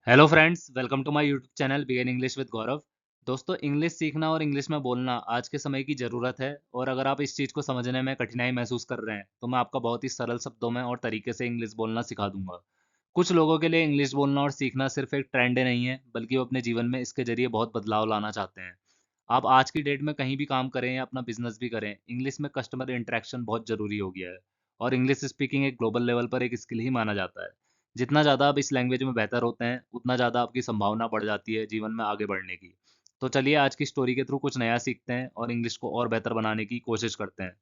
Hello friends, welcome to my YouTube channel begin English with Gaurav. दोस्तों, English सीखना और English में बोलना आज के समय की ज़रूरत है। और अगर आप इस चीज़ को समझने में कठिनाई महसूस कर रहे हैं तो मैं आपका बहुत ही सरल शब्दों में और तरीके से इंग्लिश बोलना सिखा दूंगा। कुछ लोगों के लिए इंग्लिश बोलना और सीखना सिर्फ एक ट्रेंड नहीं है, बल्कि वो अपने जीवन में इसके जरिए बहुत बदलाव लाना चाहते हैं। आप आज की डेट में कहीं भी काम करें या अपना बिजनेस भी करें, इंग्लिश में कस्टमर इंटरेक्शन बहुत ज़रूरी हो गया है। और इंग्लिश स्पीकिंग एक ग्लोबल लेवल पर एक स्किल ही माना जाता है। जितना ज़्यादा आप इस लैंग्वेज में बेहतर होते हैं, उतना ज़्यादा आपकी संभावना बढ़ जाती है जीवन में आगे बढ़ने की। तो चलिए आज की स्टोरी के थ्रू कुछ नया सीखते हैं और इंग्लिश को और बेहतर बनाने की कोशिश करते हैं।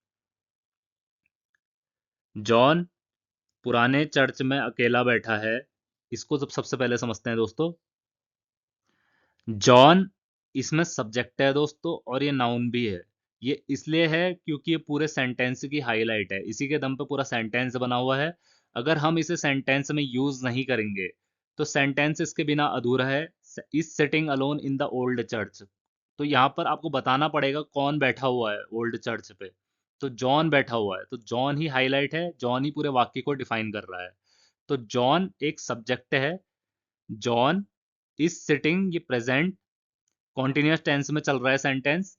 जॉन पुराने चर्च में अकेला बैठा है। इसको सबसे पहले समझते हैं दोस्तों। जॉन इसमें सब्जेक्ट है दोस्तों, और ये नाउन भी है। ये इसलिए है क्योंकि ये पूरे सेंटेंस की हाईलाइट है, इसी के दम पे पूरा सेंटेंस बना हुआ है। अगर हम इसे सेंटेंस में यूज नहीं करेंगे तो सेंटेंस इसके बिना अधूरा है। Is sitting alone in the old church. तो यहाँ पर आपको बताना पड़ेगा कौन बैठा हुआ है ओल्ड चर्च पे। तो जॉन बैठा हुआ है, तो जॉन ही हाईलाइट है, जॉन ही पूरे वाक्य को डिफाइन कर रहा है। तो जॉन एक सब्जेक्ट है। जॉन इज सिटिंग, ये प्रेजेंट कॉन्टिन्यूस टेंस में चल रहा है सेंटेंस।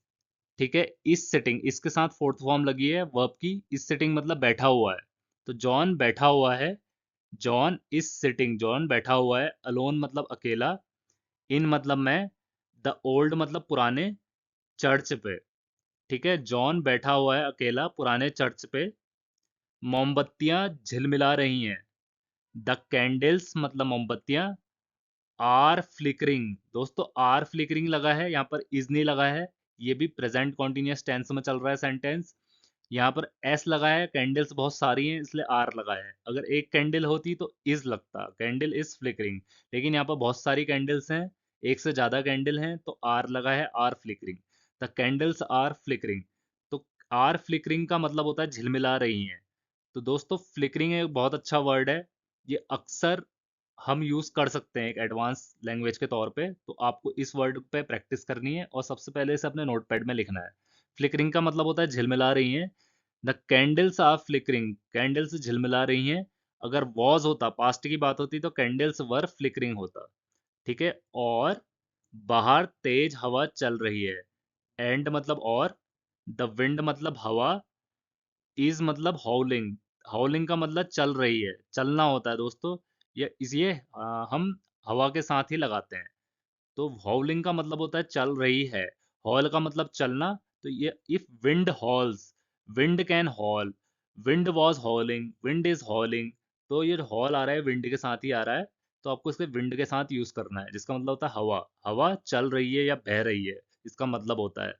ठीक है, इस सिटिंग इसके साथ फोर्थ फॉर्म लगी है वर्ब की। इस सिटिंग मतलब बैठा हुआ है। तो जॉन बैठा हुआ है। जॉन इज सिटिंग, जॉन बैठा हुआ है। अलोन मतलब अकेला। इन मतलब मैं। द ओल्ड मतलब पुराने चर्च पे। ठीक है, जॉन बैठा हुआ है अकेला पुराने चर्च पे। मोमबत्तियां झिलमिला रही हैं। द कैंडल्स मतलब मोमबत्तियां आर फ्लिकरिंग। दोस्तों, आर फ्लिकरिंग लगा है, यहाँ पर इज नहीं लगा है। ये भी प्रेजेंट कॉन्टिन्यूस टेंस में चल रहा है सेंटेंस। यहाँ पर एस लगा है, कैंडल्स बहुत सारी हैं इसलिए आर लगा है। अगर एक कैंडल होती तो इज लगता, कैंडल इज फ्लिकरिंग। लेकिन यहाँ पर बहुत सारी कैंडल्स हैं, एक से ज्यादा कैंडल हैं, तो आर लगा है, are flickering. The candles are flickering. तो आर फ्लिकरिंग का मतलब होता है झिलमिला रही हैं। तो दोस्तों, फ्लिकरिंग एक बहुत अच्छा वर्ड है। ये अक्सर हम यूज कर सकते हैं एक एडवांस लैंग्वेज के तौर पे। तो आपको इस वर्ड पे प्रैक्टिस करनी है और सबसे पहले इसे अपने नोटपैड में लिखना है। फ्लिकरिंग का मतलब होता है झिलमिला रही हैं। The candles are flickering, candles झिलमिला रही हैं। अगर वॉज होता, पास्ट की बात होती, तो कैंडल्स वर फ्लिकरिंग होता। ठीक है, और बाहर तेज हवा चल रही है। एंड मतलब और। द विंड मतलब हवा। इज मतलब हॉउलिंग। हॉउलिंग का मतलब चल रही है, चलना होता है दोस्तों। ये इसलिए हम हवा के साथ ही लगाते हैं। तो हॉउलिंग का मतलब होता है चल रही है। हॉल का मतलब चलना। तो ये if wind halls, wind can hall. Wind was हॉलिंग, wind is हॉलिंग। तो ये हॉल आ रहा है विंड के साथ ही आ रहा है। तो आपको इसके विंड के साथ यूज करना है, जिसका मतलब होता है हवा। हवा चल रही है या बह रही है, इसका मतलब होता है।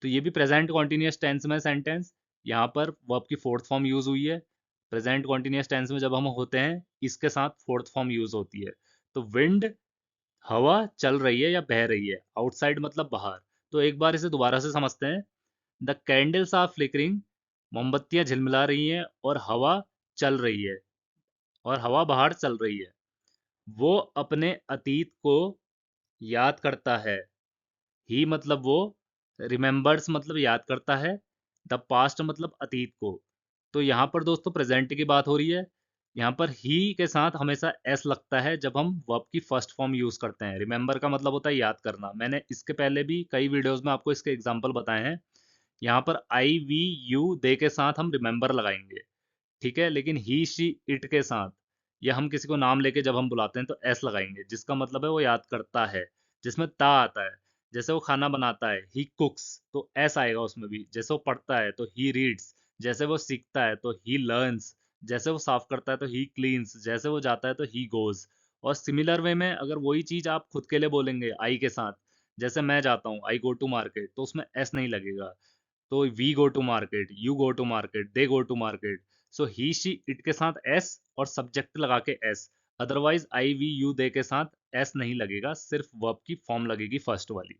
तो ये भी प्रेजेंट कॉन्टिन्यूस टेंस में सेंटेंस। यहाँ पर वर्ब की फोर्थ फॉर्म यूज हुई है। प्रेजेंट कॉन्टिन्यूस टेंस में जब हम होते हैं, इसके साथ फोर्थ फॉर्म यूज होती है। तो विंड, हवा चल रही है या बह रही है। आउटसाइड मतलब बाहर। तो एक बार इसे दोबारा से समझते हैं। द कैंडल्स आर फ्लिकरिंग, मोमबत्तियां झिलमिला रही हैं और हवा चल रही है, और हवा बाहर चल रही है। वो अपने अतीत को याद करता है। ही मतलब वो, रिमेंबर्स मतलब याद करता है, द पास्ट मतलब अतीत को। तो यहाँ पर दोस्तों प्रेजेंट की बात हो रही है। यहाँ पर ही के साथ हमेशा एस लगता है जब हम वर्ब की फर्स्ट फॉर्म यूज करते हैं। रिमेंबर का मतलब होता है याद करना। मैंने इसके पहले भी कई वीडियोस में आपको इसके एग्जाम्पल बताए हैं। यहाँ पर आई वी यू दे के साथ हम रिमेंबर लगाएंगे। ठीक है, लेकिन ही शी इट के साथ, या हम किसी को नाम लेके जब हम बुलाते हैं तो एस लगाएंगे, जिसका मतलब है वो याद करता है, जिसमें ता आता है। जैसे वो खाना बनाता है, ही कुक्स, तो एस आएगा उसमें भी। जैसे वो पढ़ता है तो ही रीड्स। जैसे वो सीखता है तो ही लर्न्स। जैसे वो साफ करता है तो ही क्लीन्स। जैसे वो जाता है तो ही गोज। और सिमिलर वे में अगर वही चीज आप खुद के लिए बोलेंगे आई के साथ, जैसे मैं जाता हूँ, आई गो टू मार्केट, तो उसमें एस नहीं लगेगा। तो we go to market, you go to market, they go to market. So he she it के साथ एस और सब्जेक्ट लगा के S. Otherwise I we you they के साथ एस नहीं लगेगा, सिर्फ वर्ब की फॉर्म लगेगी फर्स्ट वाली।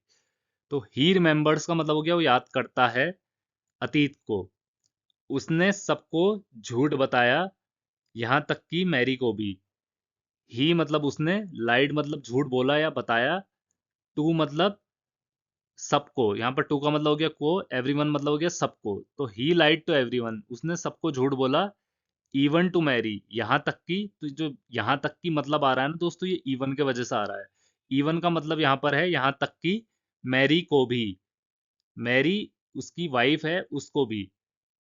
तो ही रिमेंबर्स का मतलब हो गया वो याद करता है अतीत को। उसने सबको झूठ बताया, यहां तक कि मैरी को भी। ही मतलब उसने, लाइड मतलब झूठ बोला या बताया, टू मतलब सबको। यहाँ पर टू का मतलब हो गया को, एवरीवन मतलब हो गया सबको। तो ही लाइड टू एवरीवन, उसने सबको झूठ बोला, इवन टू मैरी, यहाँ तक की, तो जो यहाँ तक की मतलब आ रहा है ना दोस्तों, ये इवन के वजह से आ रहा है। इवन का मतलब यहाँ पर है यहाँ तक की, मैरी को भी, मैरी उसकी वाइफ है उसको भी।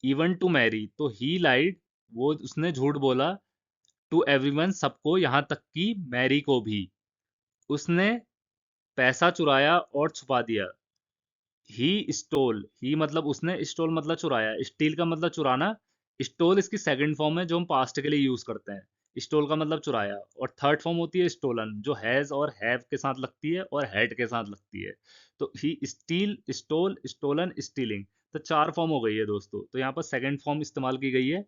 इवन टू मैरी, तो ही लाइड, वो उसने झूठ बोला, टू एवरीवन, सबको, यहाँ तक कि मैरी को भी। उसने पैसा चुराया और छुपा दिया। ही स्टोल, ही मतलब उसने, स्टोल मतलब चुराया, स्टील का मतलब चुराना। स्टोल इसकी सेकंड फॉर्म है जो हम पास्ट के लिए यूज करते हैं। स्टोल का मतलब चुराया, और थर्ड फॉर्म होती है स्टोलन, जो हैज और हैव के साथ लगती है और हैड के साथ लगती है। तो ही स्टील, स्टोल, स्टोलन, स्टीलिंग, तो चार फॉर्म हो गई है दोस्तों। तो यहाँ पर सेकंड फॉर्म इस्तेमाल की गई है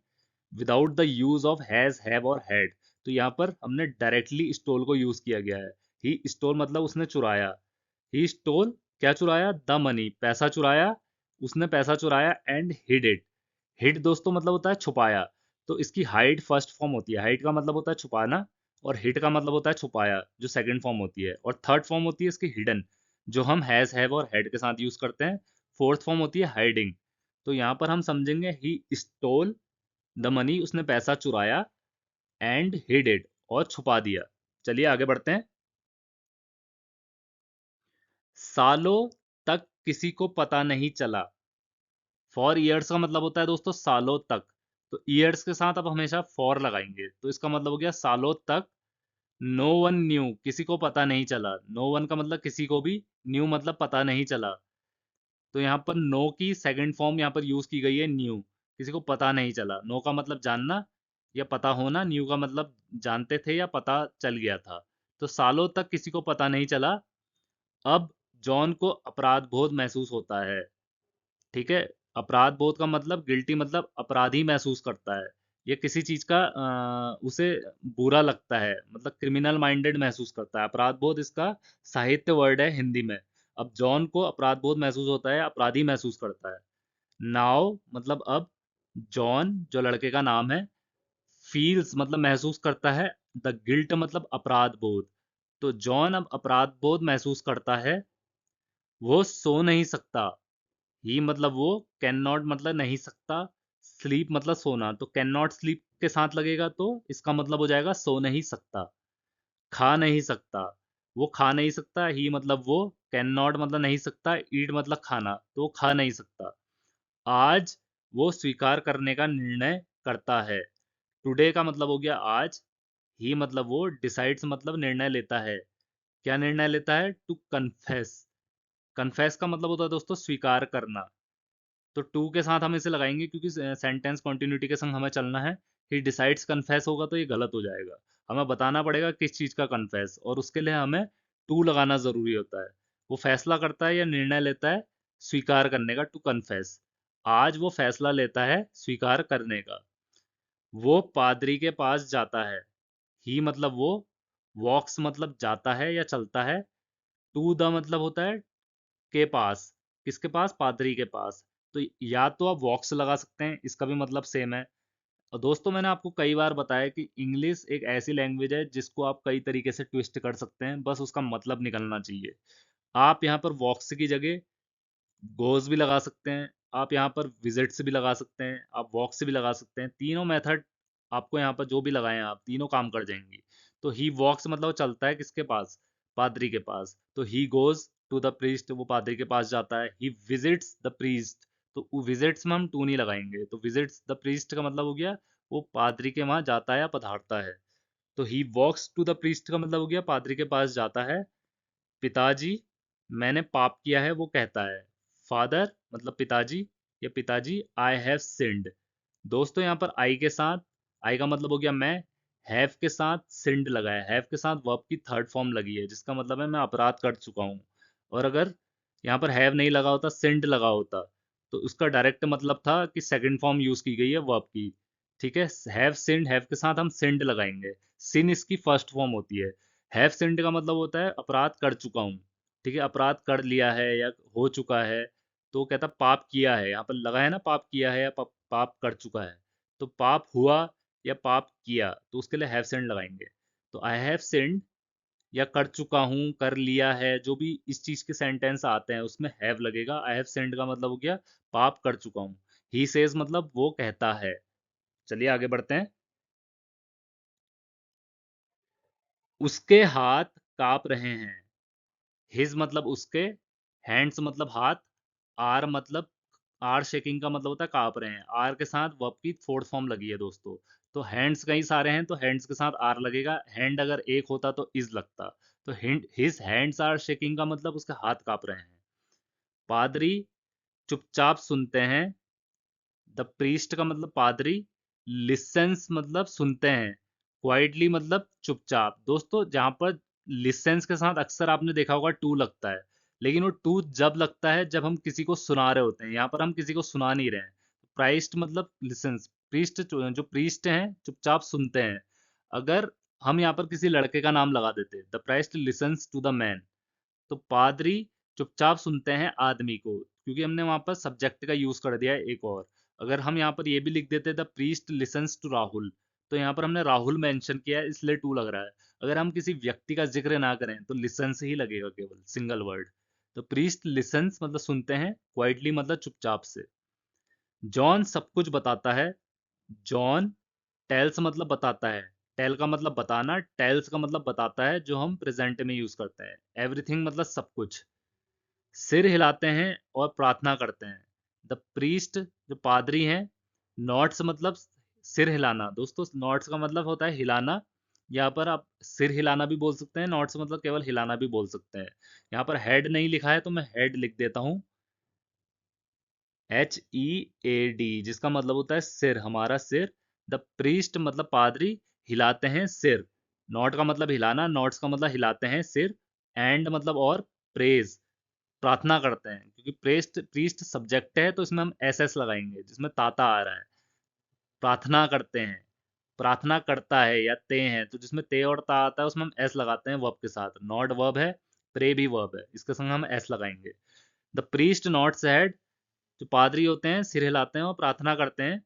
without the use of has, have और हैड। तो यहाँ पर हमने डायरेक्टली स्टोल को यूज किया गया है। ही स्टोल मतलब उसने चुराया। ही स्टोल, क्या चुराया? द मनी, पैसा चुराया, उसने पैसा चुराया, एंड हिड इट। हिड दोस्तों मतलब होता है छुपाया। तो इसकी हाइड फर्स्ट फॉर्म होती है, हाइड का मतलब होता है छुपाना, और हिड का मतलब होता है छुपाया, जो सेकंड फॉर्म होती है। और थर्ड फॉर्म होती है इसकी हिडन, जो हम हैज, हैव और हैड के साथ यूज करते हैं। फोर्थ फॉर्म होती है हाइडिंग। तो यहाँ पर हम समझेंगे ही स्टोल द मनी, उसने पैसा चुराया, एंड हिड इट, और छुपा दिया। चलिए आगे बढ़ते हैं। सालों तक किसी को पता नहीं चला। फॉर ईयर्स का मतलब होता है दोस्तों सालों तक। तो ईयर्स के साथ अब हमेशा फॉर लगाएंगे, तो इसका मतलब हो गया सालों तक। नो वन न्यू, किसी को पता नहीं चला। नो वन का मतलब किसी को भी, न्यू मतलब पता नहीं चला। तो यहाँ पर नो की सेकंड फॉर्म यहाँ पर यूज की गई है न्यू, किसी को पता नहीं चला। नो का मतलब जानना या पता होना, न्यू का मतलब जानते थे या पता चल गया था। तो सालों तक किसी को पता नहीं चला। अब जॉन को अपराध बोध महसूस होता है। ठीक है, अपराध बोध का मतलब गिल्टी, मतलब अपराधी महसूस करता है, ये किसी चीज का उसे बुरा लगता है, मतलब क्रिमिनल माइंडेड महसूस करता है। अपराध बोध इसका साहित्य वर्ड है हिंदी में। अब जॉन को अपराध बोध महसूस होता है, अपराधी महसूस करता है। नाउ मतलब अब, जॉन जो लड़के का नाम है, फील्स मतलब महसूस करता है, द गिल्ट मतलब अपराध बोध। तो जॉन अब अपराध बोध महसूस करता है। वो सो नहीं सकता। ही मतलब वो, कैन नॉट मतलब नहीं सकता, स्लीप मतलब सोना, तो कैन नॉट स्लीप के साथ लगेगा तो इसका मतलब हो जाएगा सो नहीं सकता। खा नहीं सकता, वो खा नहीं सकता। ही मतलब वो, कैन नॉट मतलब नहीं सकता, ईट मतलब खाना, तो वो खा नहीं सकता। आज वो स्वीकार करने का निर्णय करता है। टुडे का मतलब हो गया आज। ही मतलब वो, डिसाइड्स मतलब निर्णय लेता है। क्या निर्णय लेता है? To confess. कन्फेस का मतलब होता है दोस्तों स्वीकार करना। तो टू के साथ हम इसे लगाएंगे क्योंकि सेंटेंस कॉन्टिन्यूटी के संग हमें चलना है। ही डिसाइड्स कन्फेस होगा तो ये गलत हो जाएगा। हमें बताना पड़ेगा किस चीज का कन्फेस, और उसके लिए हमें टू लगाना जरूरी होता है। वो फैसला करता है या निर्णय लेता है स्वीकार करने का, टू कन्फेस। आज वो फैसला लेता है स्वीकार करने का। वो पादरी के पास जाता है। ही मतलब वो, वॉक्स मतलब जाता है या चलता है, टू द मतलब होता है के पास। किसके पास? पादरी के पास। तो या तो आप वॉक्स लगा सकते हैं, इसका भी मतलब सेम है। और दोस्तों मैंने आपको कई बार बताया कि इंग्लिश एक ऐसी लैंग्वेज है जिसको आप कई तरीके से ट्विस्ट कर सकते हैं, बस उसका मतलब निकलना चाहिए। आप यहाँ पर वॉक्स की जगह गोज भी लगा सकते हैं, आप यहाँ पर विजिट्स भी लगा सकते हैं, आप वॉक से भी लगा सकते हैं। तीनों मेथड आपको यहाँ पर जो भी लगाएं आप, तीनों काम कर जाएंगी। तो ही वॉक्स मतलब वो चलता है किसके पास? पादरी के पास। तो he goes to the priest, वो पादरी के पास जाता है। ही विजिट्स द प्रीस्ट, तो विजिट्स में हम टू नहीं लगाएंगे, तो विजिट्स द प्रीस्ट का मतलब हो गया वो पादरी के वहां जाता है या पधारता है। तो ही वॉक्स टू द प्रीस्ट का मतलब हो गया पादरी के पास जाता है। पिताजी, मैंने पाप किया है, वो कहता है। फादर मतलब पिताजी, या पिताजी, आई हैव सिंड। दोस्तों यहाँ पर आई के साथ, आई का मतलब हो गया मैं, हैव के साथ सिंड लगा है, हैव के साथ वर्ब की थर्ड फॉर्म लगी है, जिसका मतलब है मैं अपराध कर चुका हूँ। और अगर यहाँ पर हैव नहीं लगा होता, सिंड लगा होता, तो उसका डायरेक्ट मतलब था कि सेकंड फॉर्म यूज की गई है वर्ब की। ठीक है, हैव सिंड, हैव के साथ हम सिंड लगाएंगे। सिन इसकी फर्स्ट फॉर्म होती है। हैव सिंड का मतलब होता है अपराध कर चुका हूँ। ठीक है, अपराध कर लिया है या हो चुका है। तो कहता पाप किया है, यहाँ पर लगा है ना, पाप किया है या पाप कर चुका है। तो पाप हुआ या पाप किया, तो उसके लिए हैव सिंड लगाएंगे। तो आई हैव सिंड, या कर चुका हूँ, कर लिया है, जो भी इस चीज के सेंटेंस आते हैं उसमें हैव लगेगा। आई हैव सिंड का मतलब हो गया पाप कर चुका हूँ। ही सेज मतलब वो कहता है। चलिए आगे बढ़ते हैं। उसके हाथ कांप रहे हैं। हिज मतलब उसके, हैंड्स मतलब हाथ, आर मतलब, आर शेकिंग का मतलब होता है कांप रहे हैं। आर के साथ वर्ब की फोर्थ फॉर्म लगी है दोस्तों। तो हैंड्स कई सारे हैं तो हैंड्स के साथ आर लगेगा। हैंड अगर एक होता तो इज लगता। तो हिज हैंड्स आर शेकिंग का मतलब उसके हाथ कांप रहे हैं। पादरी चुपचाप सुनते हैं। द प्रीस्ट का मतलब पादरी। लिसन्स मतलब सुनते हैं। क्वाइटली मतलब चुपचाप। दोस्तों जहां पर लिसन्स के साथ अक्सर आपने देखा होगा टू लगता है, लेकिन वो टू जब लगता है जब हम किसी को सुना रहे होते हैं। यहाँ पर हम किसी को सुना नहीं रहे हैं। प्राइस्ट मतलब लिसन्स। प्रीस्ट जो प्रीस्ट हैं चुपचाप सुनते हैं। अगर हम यहाँ पर किसी लड़के का नाम लगा देते, the priest listens to the man, तो पादरी चुपचाप सुनते हैं आदमी को, क्योंकि हमने वहां पर सब्जेक्ट का यूज कर दिया है एक और। अगर हम यहाँ पर ये भी लिख देते the priest listens to Rahul, तो यहाँ पर हमने राहुल मेंशन किया है इसलिए टू लग रहा है। अगर हम किसी व्यक्ति का जिक्र ना करें तो लिसन्स ही लगेगा, केवल सिंगल वर्ड। तो प्रीस्ट लिसन्स मतलब सुनते हैं, क्वाइटली मतलब चुपचाप से। जॉन सब कुछ बताता है। जॉन टेल्स मतलब बताता है। टेल का मतलब बताना, टेल्स का मतलब बताता है, जो हम प्रेजेंट में यूज करते हैं। एवरीथिंग मतलब सब कुछ। सिर हिलाते हैं और प्रार्थना करते हैं। द प्रीस्ट जो पादरी हैं, नॉट्स मतलब सिर हिलाना। दोस्तों नॉट्स का मतलब होता है हिलाना। यहाँ पर आप सिर हिलाना भी बोल सकते हैं, नॉट्स मतलब केवल हिलाना भी बोल सकते हैं। यहाँ पर हेड नहीं लिखा है तो मैं हेड लिख देता हूँ, HEAD, जिसका मतलब होता है सिर, हमारा सिर। द प्रीस्ट मतलब पादरी हिलाते हैं सिर। नॉट का मतलब हिलाना, नॉट्स का मतलब हिलाते हैं सिर। एंड मतलब और, प्रेज प्रार्थना करते हैं, क्योंकि प्रेस्ट प्रीस्ट सब्जेक्ट है तो इसमें हम एस एस लगाएंगे जिसमें ताता आ रहा है। प्रार्थना करते हैं, प्रार्थना करता है या ते हैं, तो जिसमें ते और ता आता है उसमें हम एस लगाते हैं वर्ब के साथ। नॉट वर्ब है, प्रे भी वर्ब है, इसके संग हम एस लगाएंगे। द प्रीस्ट नॉट्स हेड, जो पादरी होते हैं सिर हिलाते हैं और प्रार्थना करते हैं।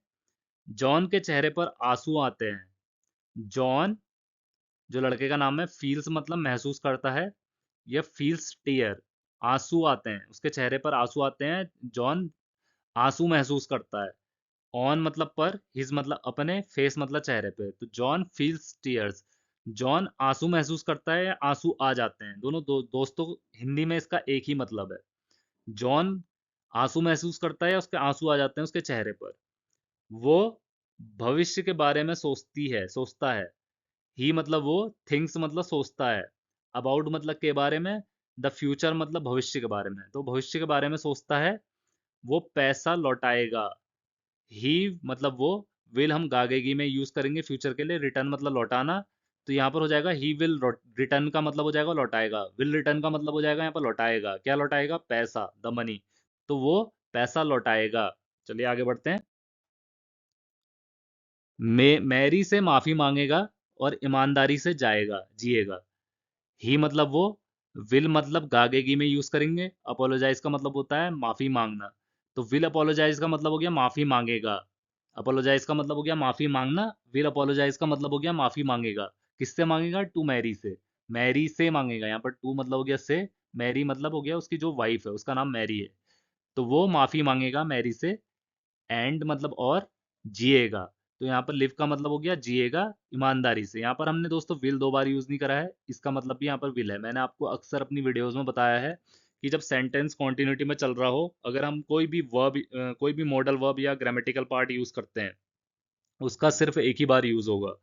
जॉन के चेहरे पर आंसू आते हैं। जॉन जो लड़के का नाम है, फील्स मतलब महसूस करता है, या फील्स टीयर, आंसू आते हैं उसके चेहरे पर, आंसू आते हैं। जॉन आंसू महसूस करता है। ऑन मतलब पर, हिज मतलब अपने, फेस मतलब चेहरे पे, तो जॉन फील्स टीयर्स। जॉन आंसू महसूस करता है या आंसू आ जाते हैं, दोनों दोस्तों हिंदी में इसका एक ही मतलब है। जॉन आंसू महसूस करता है या उसके आंसू आ जाते हैं उसके चेहरे पर। वो भविष्य के बारे में सोचता है। ही मतलब वो, थिंग्स मतलब सोचता है, अबाउट मतलब के बारे में, द फ्यूचर मतलब भविष्य के बारे में, तो भविष्य के बारे में सोचता है। वो पैसा लौटाएगा। ही मतलब वो, विल हम गागेगी में यूज करेंगे फ्यूचर के लिए। रिटर्न मतलब लौटाना, तो यहाँ पर हो जाएगा ही विल रिटर्न का मतलब हो जाएगा लौटाएगा। विल रिटर्न का मतलब हो जाएगा यहाँ पर लौटाएगा। क्या लौटाएगा? पैसा, द मनी। तो वो पैसा लौटाएगा। चलिए आगे बढ़ते हैं। मैरी से माफी मांगेगा और ईमानदारी से जिएगा। ही मतलब वो, विल मतलब गागेगी में यूज करेंगे। अपोलोजाइज का मतलब होता है माफी मांगना, तो विल अपोलोजाइज का मतलब हो गया माफी मांगेगा। अपोलोजाइज का मतलब हो गया माफी मांगना, विल अपोलोजाइज का मतलब हो गया माफी मांगेगा। किससे मांगेगा? टू मैरी से। मैरी से मांगेगा, यहाँ पर टू मतलब हो गया से, मैरी मतलब हो गया उसकी जो वाइफ है उसका नाम मैरी है। तो वो माफी मांगेगा मैरी से। एंड मतलब और, जिएगा। तो यहाँ पर लिव का मतलब हो गया जिएगा ईमानदारी से। यहाँ पर हमने दोस्तों विल दो बार यूज नहीं करा है, इसका मतलब भी यहाँ पर विल है। मैंने आपको अक्सर अपनी वीडियोस में बताया है कि जब सेंटेंस कॉन्टिन्यूटी में चल रहा हो, अगर हम कोई भी वर्ब, कोई भी मॉडल वर्ब या ग्रामेटिकल पार्ट यूज करते हैं, उसका सिर्फ एक ही बार यूज होगा।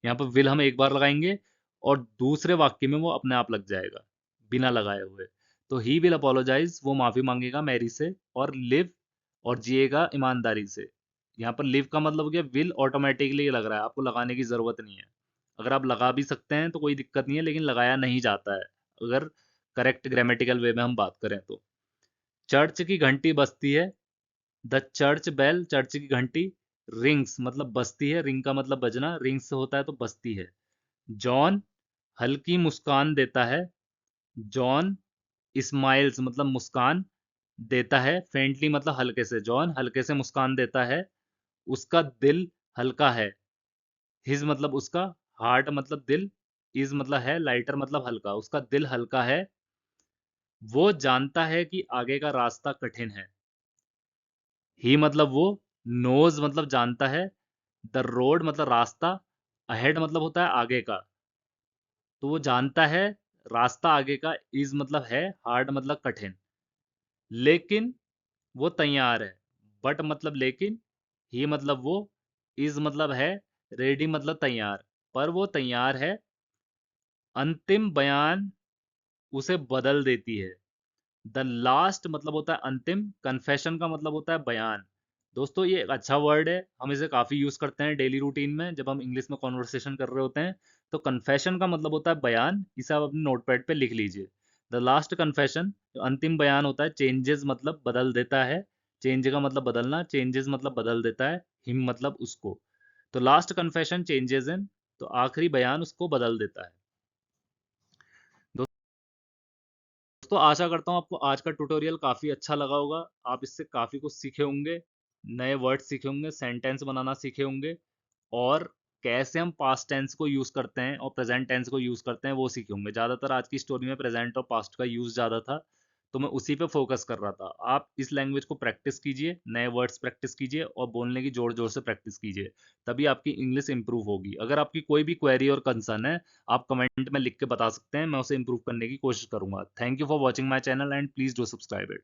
यहाँ पर विल हम एक बार लगाएंगे और दूसरे वाक्य में वो अपने आप लग जाएगा बिना लगाए हुए। तो ही विल अपोलोजाइज, वो माफी मांगेगा मैरी से। और लिव, और जिएगा ईमानदारी से। यहाँ पर लिव का मतलब हो गया विल, ऑटोमेटिकली लग रहा है, आपको लगाने की जरूरत नहीं है। अगर आप लगा भी सकते हैं तो कोई दिक्कत नहीं है, लेकिन लगाया नहीं जाता है अगर करेक्ट ग्रामेटिकल वे में हम बात करें तो। चर्च की घंटी बजती है। द चर्च बेल, चर्च की घंटी। रिंग्स मतलब बजती है, रिंग का मतलब बजना, रिंग्स होता है तो बजती है। जॉन हल्की मुस्कान देता है। जॉन स्माइल्स मतलब मुस्कान देता है, फेंटली मतलब हल्के से। जॉन हल्के से मुस्कान देता है। उसका दिल हल्का है। हिज मतलब उसका, हार्ट मतलब दिल, इज मतलब है, लाइटर मतलब हल्का, उसका दिल हल्का है। वो जानता है कि आगे का रास्ता कठिन है। ही मतलब वो, नोज मतलब जानता है, द रोड मतलब रास्ता, अहेड मतलब होता है आगे का, तो वो जानता है रास्ता आगे का, इज मतलब है, हार्ड मतलब कठिन, लेकिन वो तैयार है, बट मतलब लेकिन, ही मतलब वो, इज मतलब है, रेडी मतलब तैयार, पर वो तैयार है, अंतिम बयान उसे बदल देती है। द लास्ट मतलब होता है अंतिम, कन्फेशन का मतलब होता है बयान। दोस्तों ये एक अच्छा वर्ड है, हम इसे काफ़ी यूज़ करते हैं डेली रूटीन में जब हम इंग्लिश में कॉन्वर्सेशन कर रहे होते हैं। तो कन्फेशन का मतलब होता है बयान, इसे आप अपने नोटपैड पे लिख लीजिए। द लास्ट कन्फेशन, जो अंतिम बयान होता है, चेंजेस मतलब बदल देता है, चेंज का मतलब बदलना, चेंजेस मतलब बदल देता है, हिम मतलब उसको। तो लास्ट कन्फेशन चेंजेस इन, तो आखिरी बयान उसको बदल देता है। दोस्तों आशा करता हूँ आपको आज का ट्यूटोरियल काफ़ी अच्छा लगा होगा, आप इससे काफ़ी कुछ सीखे होंगे, नए वर्ड सीखे होंगे, सेंटेंस बनाना सीखे होंगे, और कैसे हम पास्ट टेंस को यूज़ करते हैं और प्रेजेंट टेंस को यूज़ करते हैं वो सीखे होंगे। ज़्यादातर आज की स्टोरी में प्रेजेंट और पास्ट का यूज़ ज़्यादा था, तो मैं उसी पे फोकस कर रहा था। आप इस लैंग्वेज को प्रैक्टिस कीजिए, नए वर्ड्स प्रैक्टिस कीजिए और बोलने की जोर जोर से प्रैक्टिस कीजिए, तभी आपकी इंग्लिश इंप्रूव होगी। अगर आपकी कोई भी क्वेरी और कंसर्न है, आप कमेंट में लिख के बता सकते हैं, मैं उसे इंप्रूव करने की कोशिश करूंगा। Thank you for watching my channel and please do subscribe it.